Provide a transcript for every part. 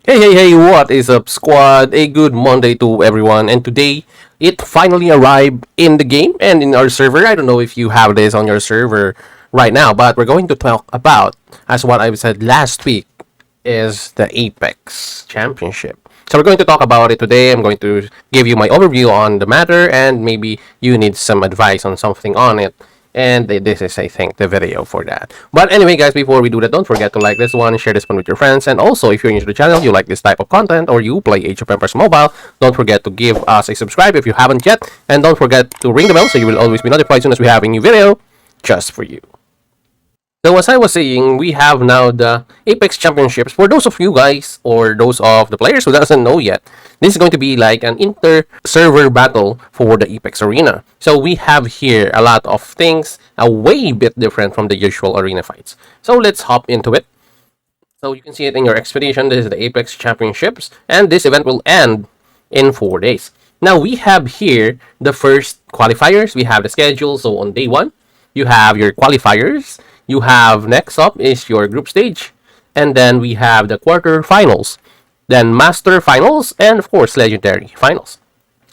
Hey, what is up, squad? A good Monday to everyone, and today it finally arrived in the game and in our server. I don't know if you have this on your server right now, but we're going to talk about, as what I said last week, is the Apex Championship. So we're going to talk about it today. I'm going to give you my overview on the matter, and maybe you need some advice on something on it. And this is, I think, the video for that. But anyway, guys, before we do that, don't forget to like this one, share this one with your friends, and also, if you're new to the channel, you like this type of content, or you play Age of Empires Mobile, don't forget to give us a subscribe if you haven't yet, and don't forget to ring the bell so you will always be notified as soon as we have a new video just for you. So as I was saying, we have now the Apex Championships. For those of you guys or those of the players who doesn't know yet, this is going to be like an inter-server battle for the Apex Arena. So we have here a lot of things, a way bit different from the usual arena fights. So let's hop into it. So you can see it in your expedition. This is the Apex Championships, and this event will end in 4 days. Now we have here the first qualifiers. We have the schedule. So on day 1, you have your qualifiers. You have next up is your group stage, and then we have the quarterfinals, then master finals, and of course legendary finals.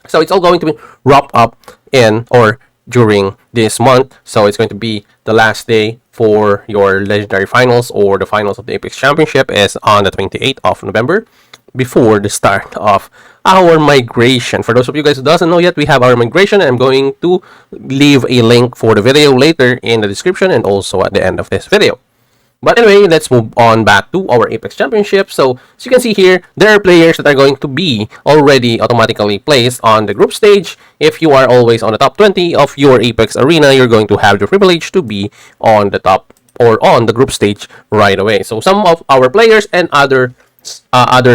So it's all going to be wrapped up in or during this month. So it's going to be the last day for your legendary finals, or the finals of the Apex Championship is on the 28th of November, before the start of our migration. For those of you guys who doesn't know yet, we have our migration, and I'm going to leave a link for the video later in the description and also at the end of this video. But anyway, let's move on back to our Apex Championship. So as you can see here, there are players that are going to be already automatically placed on the group stage. If you are always on the top 20 of your Apex Arena, you're going to have the privilege to be on the top or on the group stage right away. So some of our players and other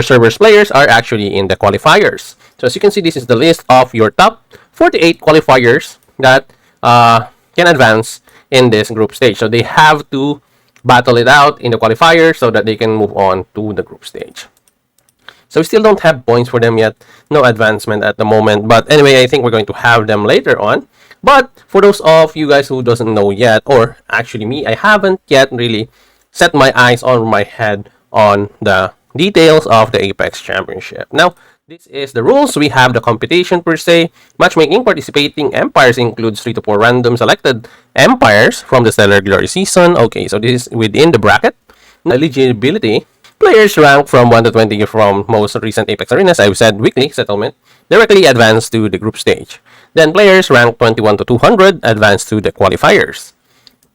servers players are actually in the qualifiers. So as you can see, this is the list of your top 48 qualifiers that can advance in this group stage. So they have to battle it out in the qualifiers so that they can move on to the group stage. So we still don't have points for them yet. No advancement at the moment. But anyway, I think we're going to have them later on. But for those of you guys who doesn't know yet, or actually me, I haven't yet really set my eyes on my head on the details of the Apex Championship. Now, this is the rules. We have the competition per se. Matchmaking. Participating empires includes 3 to 4 random selected empires from the Stellar Glory season. Okay, so this is within the bracket. Eligibility. Players ranked from 1 to 20 from most recent Apex arenas, I've said weekly settlement, directly advance to the group stage. Then players ranked 21 to 200 advance to the qualifiers.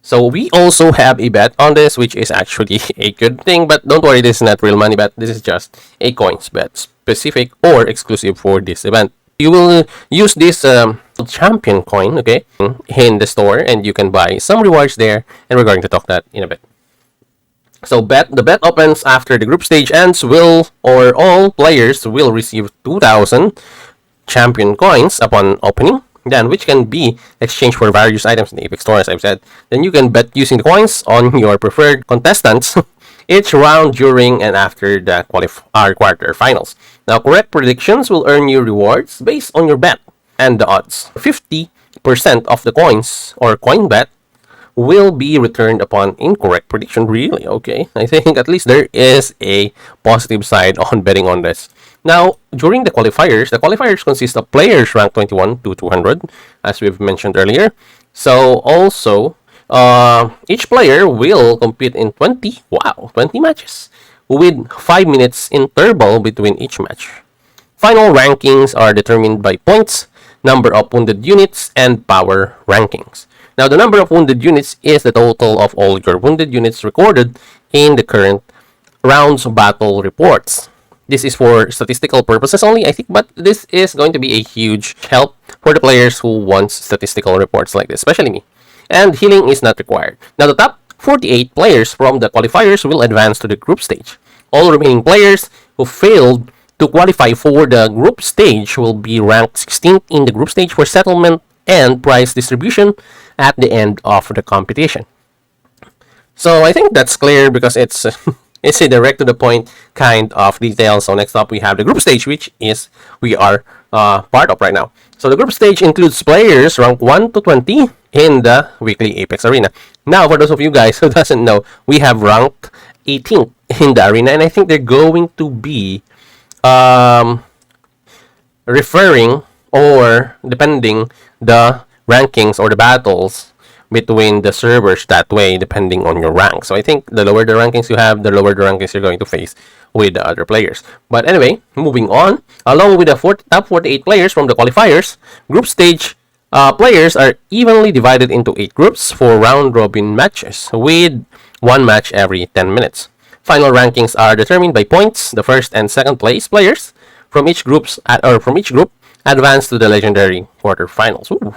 So we also have a bet on this, which is actually a good thing, but don't worry, this is not real money bet. This is just a coins bet, specific or exclusive for this event. You will use this champion coin, okay, in the store, and you can buy some rewards there, and we're going to talk that in a bit. So the bet opens after the group stage ends. All players will receive 2,000 champion coins upon opening, then which can be exchanged for various items in the Apex Store, as I've said. Then you can bet using the coins on your preferred contestants each round during and after the quarterfinals. Now, correct predictions will earn you rewards based on your bet and the odds. 50% of the coins or coin bet will be returned upon incorrect prediction. Really? Okay. I think at least there is a positive side on betting on this. Now, during the qualifiers consist of players ranked 21 to 200, as we've mentioned earlier. So, also, each player will compete in 20 matches, with 5 minutes interval between each match. Final rankings are determined by points, number of wounded units, and power rankings. Now, the number of wounded units is the total of all your wounded units recorded in the current round's battle reports. This is for statistical purposes only, I think, but this is going to be a huge help for the players who want statistical reports like this, especially me. And healing is not required. Now, the top 48 players from the qualifiers will advance to the group stage. All remaining players who failed to qualify for the group stage will be ranked 16th in the group stage for settlement and prize distribution at the end of the competition. So I think that's clear because it's it's a direct to the point kind of detail. So next up we have the group stage, which is we are part of right now. So the group stage includes players ranked 1 to 20 in the weekly Apex Arena. Now, for those of you guys who doesn't know, we have ranked 18th in the arena, and I think they're going to be um, referring or depending the rankings or the battles between the servers that way, depending on your rank. So I think the lower the rankings you have, the lower the rankings you're going to face with the other players. But anyway, moving on, along with the top 48 players from the qualifiers, group stage players are evenly divided into 8 groups for round robin matches with one match every 10 minutes. Final rankings are determined by points. The first and second place players from each group advance to the legendary quarterfinals. Ooh.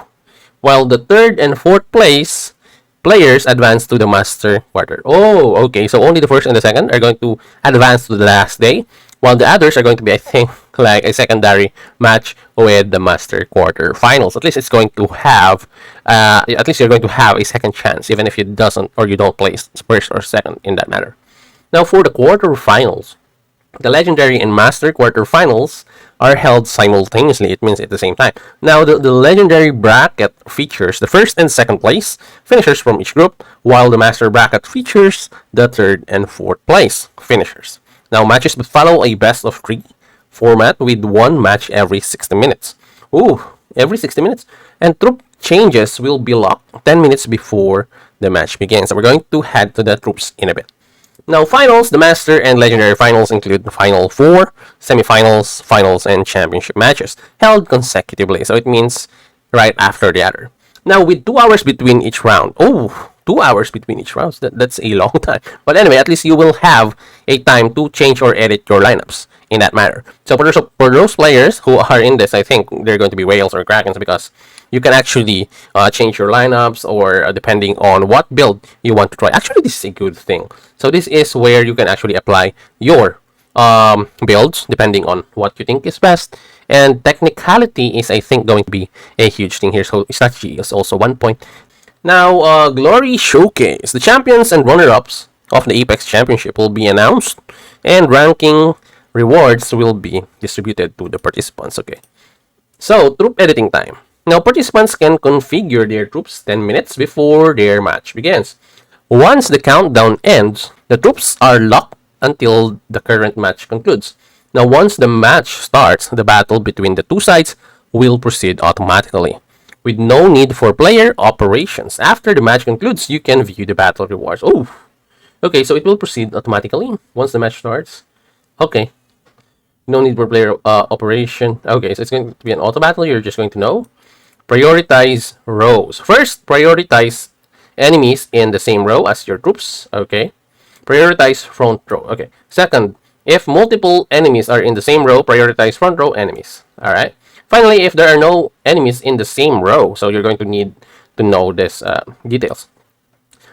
While the third and fourth place players advance to the master quarter. Oh, okay. So only the first and the second are going to advance to the last day, while the others are going to be, I think, like a secondary match with the master quarter finals. At least it's going to have, at least you're going to have a second chance, even if you doesn't or you don't place first or second in that matter. Now for the quarterfinals, the legendary and master quarterfinals are held simultaneously. It means at the same time. Now, the legendary bracket features the first and second place finishers from each group, while the master bracket features the third and fourth place finishers. Now, matches follow a best of 3 format with one match every 60 minutes. Ooh, every 60 minutes. And troop changes will be locked 10 minutes before the match begins. So we're going to head to the troops in a bit. Now, finals, the Master and Legendary finals include the Final 4, semifinals, finals, and championship matches held consecutively. So it means right after the other. Now, with 2 hours between each round. Oh, 2 hours between each round. That's a long time. But anyway, at least you will have a time to change or edit your lineups in that matter. So for those players who are in this, I think they're going to be whales or krakens because you can actually change your lineups or depending on what build you want to try. Actually, this is a good thing. So this is where you can actually apply your builds depending on what you think is best. And technicality is, I think, going to be a huge thing here. So strategy is also 1 point. Now, Glory Showcase. The champions and runner-ups of the Apex Championship will be announced, and ranking rewards will be distributed to the participants. Okay. So, troop editing time. Now, participants can configure their troops 10 minutes before their match begins. Once the countdown ends, the troops are locked until the current match concludes. Now, once the match starts, the battle between the two sides will proceed automatically, with no need for player operations. After the match concludes, you can view the battle rewards. Oh, okay, so it will proceed automatically once the match starts. Okay, no need for player operation. Okay, so it's going to be an auto battle. You're just going to know. Prioritize rows. First, prioritize enemies in the same row as your troops. Okay. Prioritize front row. Okay. Second, if multiple enemies are in the same row, prioritize front row enemies. All right. Finally, if there are no enemies in the same row, so you're going to need to know this details.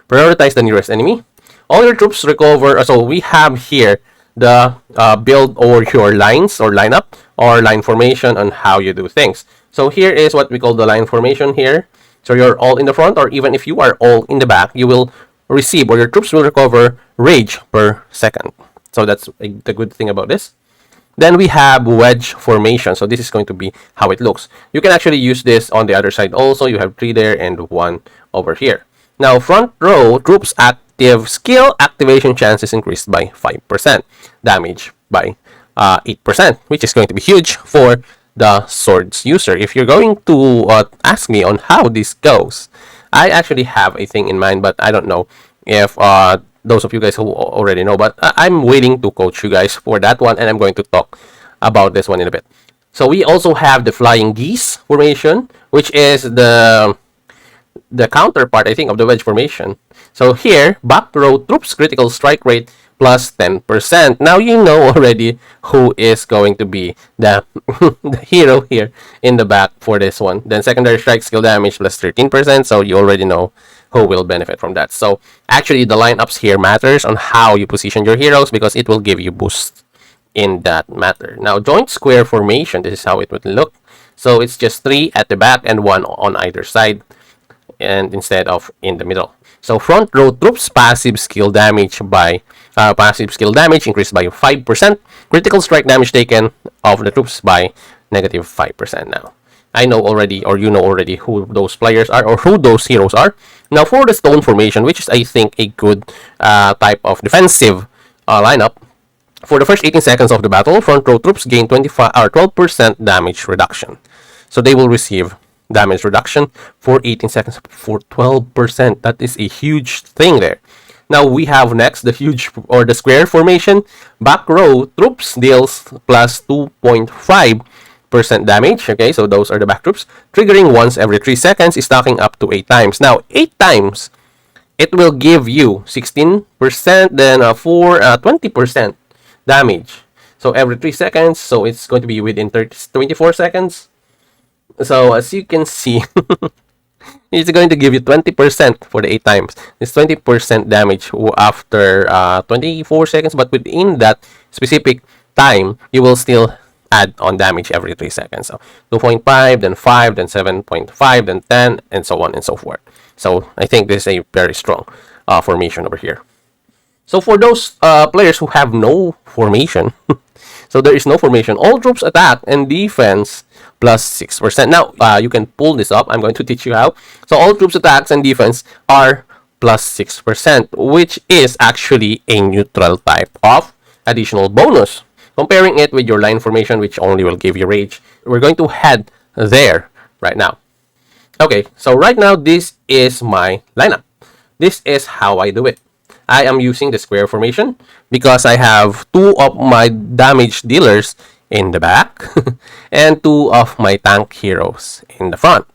Prioritize the nearest enemy. All your troops recover. So we have here the build or your lines or lineup or line formation on how you do things. So here is what we call the line formation here. So you're all in the front, or even if you are all in the back, you will receive or your troops will recover rage per second. So that's the good thing about this. Then we have wedge formation. So this is going to be how it looks. You can actually use this on the other side also. You have 3 there and 1 over here. Now, front row troops active skill activation chances increased by 5%. Damage by 8%, which is going to be huge for the swords user. If you're going to ask me on how this goes, I actually have a thing in mind, but I don't know if those of you guys who already know, but I'm waiting to coach you guys for that one, and I'm going to talk about this one in a bit. So we also have the flying geese formation, which is the counterpart, I think, of the wedge formation. So here, back row troops critical strike rate plus 10%. Now you know already who is going to be the, the hero here in the back for this one. Then secondary strike skill damage plus 13%. So you already know who will benefit from that. So actually the lineups here matters on how you position your heroes because it will give you boost in that matter. Now joint square formation, this is how it would look. So it's just 3 at the back and 1 on either side, and instead of in the middle. So front row troops passive skill damage increased by 5%. Critical strike damage taken of the troops by negative 5% now. I know already, or you know already, who those players are or who those heroes are. Now for the stone formation, which is I think a good type of defensive lineup. For the first 18 seconds of the battle, front row troops gain 25 or 12% damage reduction. So they will receive damage reduction for 18 seconds for 12%. That is a huge thing there. Now we have next the huge or the square formation. Back row troops deals plus 2.5% damage. Okay, so those are the back troops. Triggering once every 3 seconds, stacking up to 8 times. Now, 8 times, it will give you 16%, then 20% damage. So every 3 seconds, so it's going to be within 24 seconds. So as you can see, it's going to give you 20% for the 8 times. It's 20% damage after 24 seconds, but within that specific time, you will still add on damage every 3 seconds. So 2.5, then 5, then 7.5, then 10, and so on and so forth. So I think this is a very strong formation over here. So for those players who have no formation, so there is no formation, all troops attack and defense plus 6%. Now, you can pull this up. I'm going to teach you how. So all troops attacks and defense are plus 6%, which is actually a neutral type of additional bonus. Comparing it with your line formation, which only will give you rage, we're going to head there right now. Okay, so right now, this is my lineup. This is how I do it. I am using the square formation because I have 2 of my damage dealers in the back and 2 of my tank heroes in the front.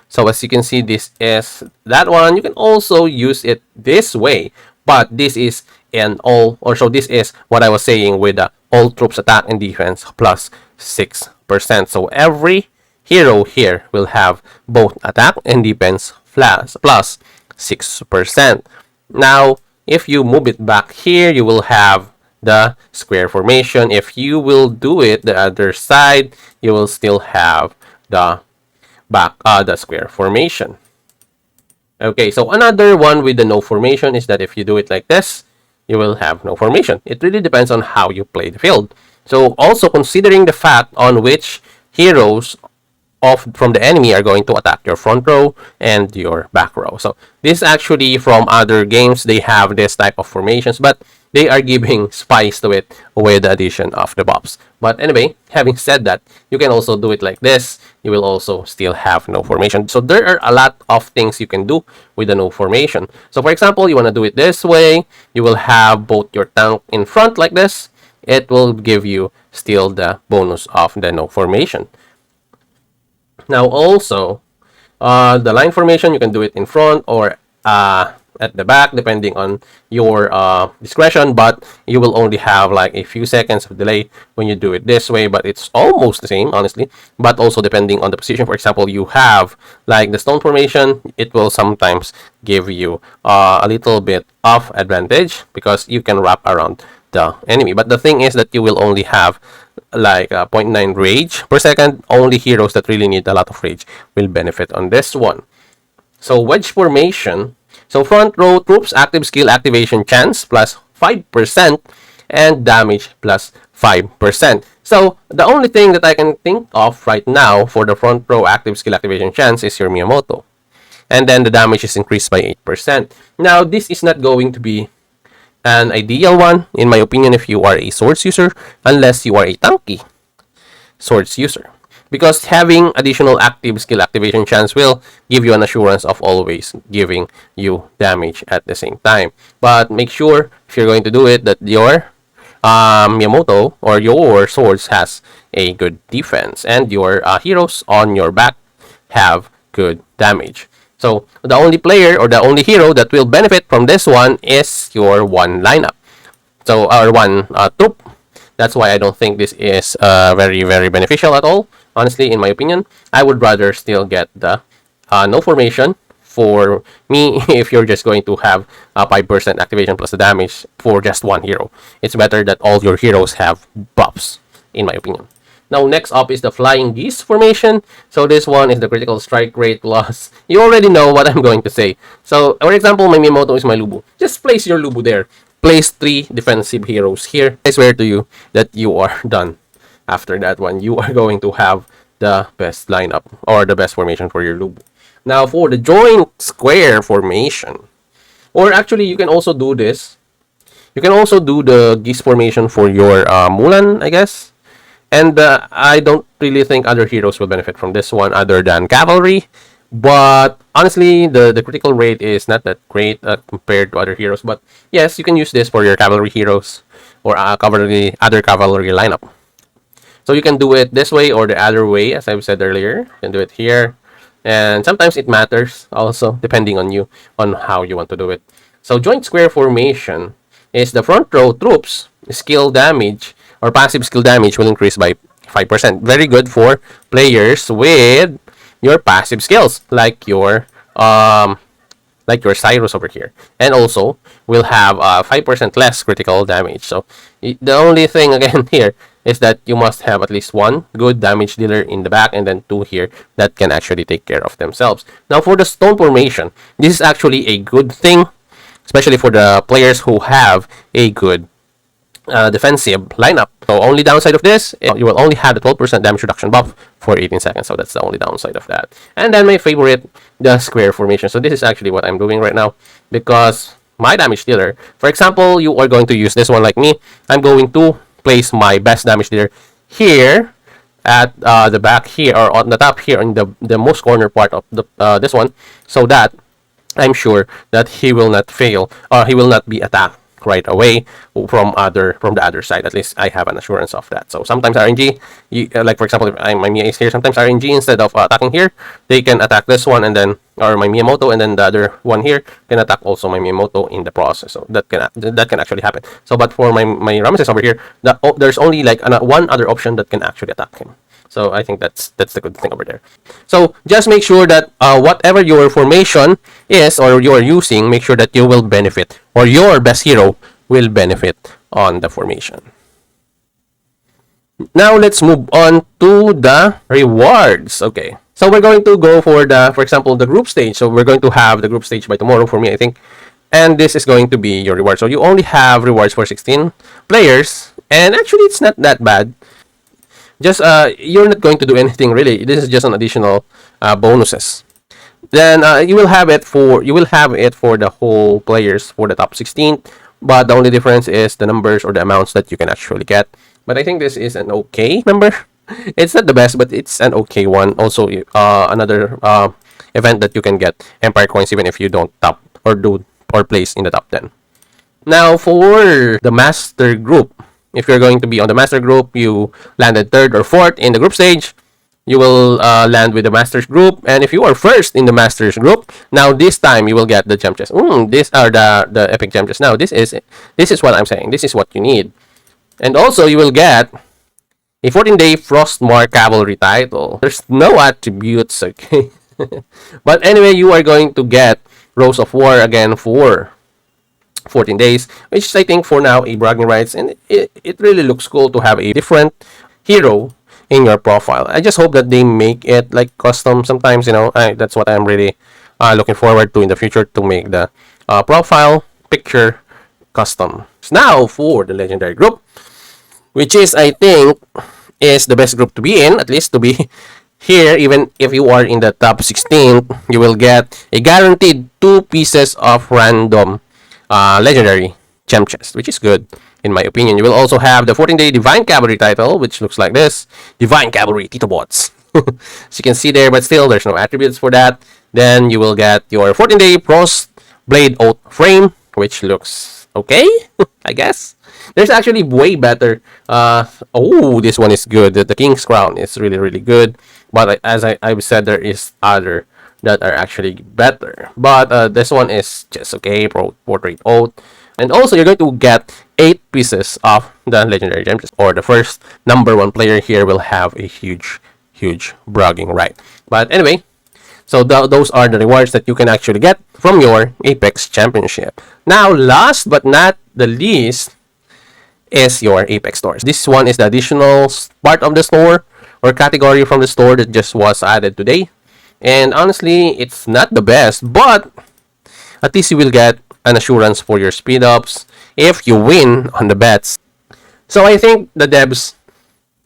So as you can see, this is that one. You can also use it this way, but this is this is what I was saying with the all troops attack and defense plus 6%. So every hero here will have both attack and defense plus 6%. Now, if you move it back here, you will have the square formation. If you will do it the other side, you will still have the square formation. Okay, so another one with the no formation is that if you do it like this, you will have no formation. It really depends on how you play the field. So also considering the fact on which heroes from the enemy are going to attack your front row and your back row. So this actually from other games, they have this type of formations, but they are giving spice to it with the addition of the buffs. But anyway, having said that, you can also do it like this. You will also still have no formation. So there are a lot of things you can do with the no formation. So for example, you want to do it this way. You will have both your tank in front like this. It will give you still the bonus of the no formation. Now also, the line formation, you can do it in front or at the back, depending on your discretion, but you will only have like a few seconds of delay when you do it this way, but it's almost the same, honestly. But also depending on the position, for example, you have like the stone formation, it will sometimes give you a little bit of advantage because you can wrap around the enemy. But the thing is that you will only have like 0.9 rage per second. Only heroes that really need a lot of rage will benefit on this one. So wedge formation. So front row troops active skill activation chance plus 5% and damage plus 5%. So the only thing that I can think of right now for the front row active skill activation chance is your Miyamoto. And then the damage is increased by 8%. Now this is not going to be an ideal one, in my opinion, if you are a swords user, unless you are a tanky swords user. Because having additional active skill activation chance will give you an assurance of always giving you damage at the same time. But make sure, if you're going to do it, that your Miyamoto or your swords has a good defense and your heroes on your back have good damage. So the only player or the only hero that will benefit from this one is your one lineup. So our one troop. That's why I don't think this is very, very beneficial at all. Honestly, in my opinion, I would rather still get the no formation for me if you're just going to have a 5% activation plus the damage for just one hero. It's better that all your heroes have buffs, in my opinion. Now, next up is the Flying Geese formation. So this one is the critical strike rate loss. You already know what I'm going to say. So, for example, my Miyamoto is my Lubu. Just place your Lubu there. Place 3 defensive heroes here. I swear to you that you are done. After that one, you are going to have the best lineup or the best formation for your Lubu. Now, for the joint square formation, or actually, you can also do this You can also do the geese formation for your Mulan, I guess. And I don't really think other heroes will benefit from this one other than cavalry. But honestly, the critical rate is not that great compared to other heroes. But yes, you can use this for your cavalry heroes or other cavalry lineup. So you can do it this way or the other way, as I've said earlier. You can do it here. And sometimes it matters also, depending on you, on how you want to do it. So joint square formation is the front row troops skill damage or passive skill damage will increase by 5%. Very good for players with your passive skills, like your Cyrus over here. And also, will have 5% less critical damage. So, the only thing again here is that you must have at least one good damage dealer in the back and then two here that can actually take care of themselves. Now, for the stone formation, this is actually a good thing, especially for the players who have a good defensive lineup. So only downside of this, you will only have the 12% damage reduction buff for 18 seconds. So that's the only downside of that. And then my favorite, the square formation. So this is actually what I'm doing right now because my damage dealer, for example, you are going to use this one like me. I'm going to place my best damage dealer here at the back here or on the top here in the most corner part of the this one, so that I'm sure that he will not fail or he will not be attacked right away from the other side. At least I have an assurance of that. So sometimes RNG, like for example, if my Mia is here, sometimes RNG instead of attacking here, they can attack this one and then or my Miyamoto, and then the other one here can attack also my Miyamoto in the process. So that can actually happen. So but for my Ramesses over here, there's only like one other option that can actually attack him. So I think that's the good thing over there. So just make sure that whatever your formation is or you're using, make sure that you will benefit or your best hero will benefit on the formation. Now let's move on to the rewards. Okay. So we're going to go for for example, the group stage. So we're going to have the group stage by tomorrow for me, I think. And this is going to be your reward. So you only have rewards for 16 players. And actually, it's not that bad. Just you're not going to do anything really. This is just an additional bonuses. Then you will have it for the whole players for the top 16, but the only difference is the numbers or the amounts that you can actually get. But I think this is an okay number. It's not the best, but it's an okay one. Also, another event that you can get Empire coins even if you don't top or place in the top 10. Now for the master group. If you're going to be on the master group, you landed 3rd or 4th in the group stage, you will land with the masters group. And if you are 1st in the masters group, now this time you will get the gem chest. These are the epic gem chest. Now this is what I'm saying. This is what you need. And also you will get a 14-day Frostmark cavalry title. There's no attributes, okay? But anyway, you are going to get Rose of War again for 14 days, which is I think for now a bragging rights, and it really looks cool to have a different hero in your profile. I just hope that they make it like custom sometimes, that's what I'm really looking forward to in the future, to make the profile picture custom. Now for the legendary group, which is I think is the best group to be in, at least to be here. Even if you are in the top 16, you will get a guaranteed 2 pieces of random legendary gem chest, which is good in my opinion. You will also have the 14-day Divine Cavalry title, which looks like this. Divine Cavalry TITOBODS. As you can see there, but still there's no attributes for that. Then you will get your 14-day Frost Blade Oath frame, which looks okay, I guess. There's actually way better. This one is good. The King's Crown is really, really good. But as I've said, there is other that are actually better. But this one is just okay. Portrait Oath. And also, you're going to get 8 pieces of the legendary gems. Or the first number 1 player here will have a huge, huge bragging right. But anyway, so those are the rewards that you can actually get from your Apex Championship. Now, last but not the least is your Apex stores. This one is the additional part of the store or category from the store that just was added today. And honestly, it's not the best, but at least you will get an assurance for your speed ups if you win on the bets. So I think the devs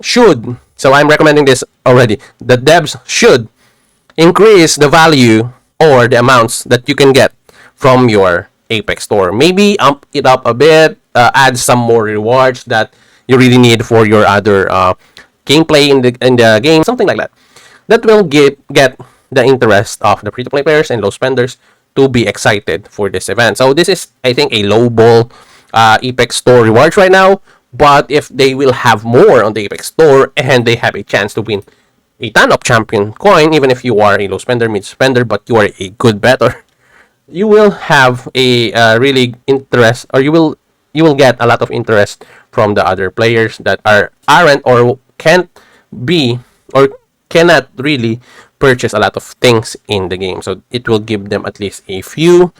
should, so I'm recommending this already, the devs should increase the value or the amounts that you can get from your Apex Store. Maybe amp it up a bit, add some more rewards that you really need for your other gameplay in the game, something like that. That will get the interest of the free-to-play players and low spenders to be excited for this event. So this is, I think, a low ball Apex Store rewards right now. But if they will have more on the Apex Store and they have a chance to win a ton of champion coin, even if you are a low spender, mid spender, but you are a good better, you will have a really interest, or you will get a lot of interest from the other players that aren't or can't be or cannot really purchase a lot of things in the game. So it will give them at least a few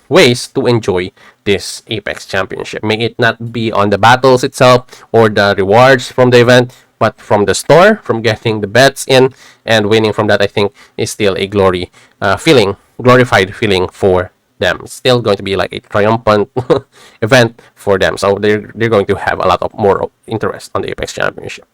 ways to enjoy this Apex Championship. May it not be on the battles itself or the rewards from the event, but from the store, from getting the bets in and winning from that, I think is still a glorified feeling for them. It's still going to be like a triumphant event for them. So they're going to have a lot of more interest on the Apex Championship.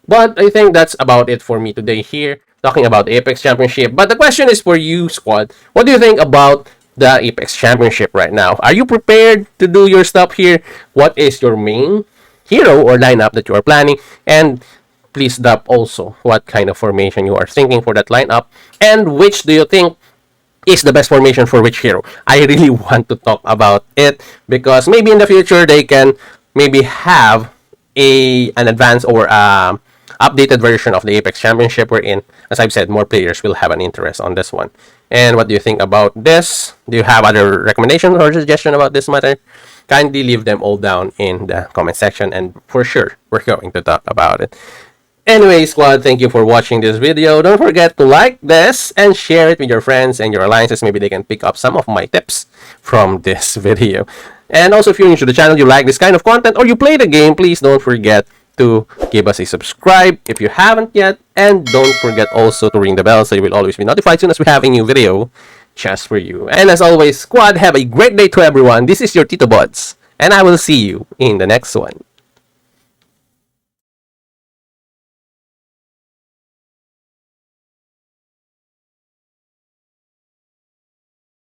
But I think that's about it for me today here, talking about the Apex Championship. But the question is for you, squad. What do you think about the Apex Championship right now? Are you prepared to do your stuff here? What is your main hero or lineup that you are planning? And please drop also what kind of formation you are thinking for that lineup, and which do you think is the best formation for which hero. I really want to talk about it because maybe in the future they can maybe have an advanced or updated version of the Apex Championship wherein, as I've said, more players will have an interest on this one. And what do you think about this? Do you have other recommendations or suggestions about this matter? Kindly leave them all down in the comment section, and for sure we're going to talk about it. Anyway, squad, thank you for watching this video. Don't forget to like this and share it with your friends and your alliances. Maybe they can pick up some of my tips from this video. And also, if you're new to the channel, you like this kind of content, or you play the game, please don't forget to give us a subscribe if you haven't yet. And don't forget also to ring the bell so you will always be notified as soon as we have a new video just for you. And as always, squad, have a great day to everyone. This is your TITOBODS, and I will see you in the next one.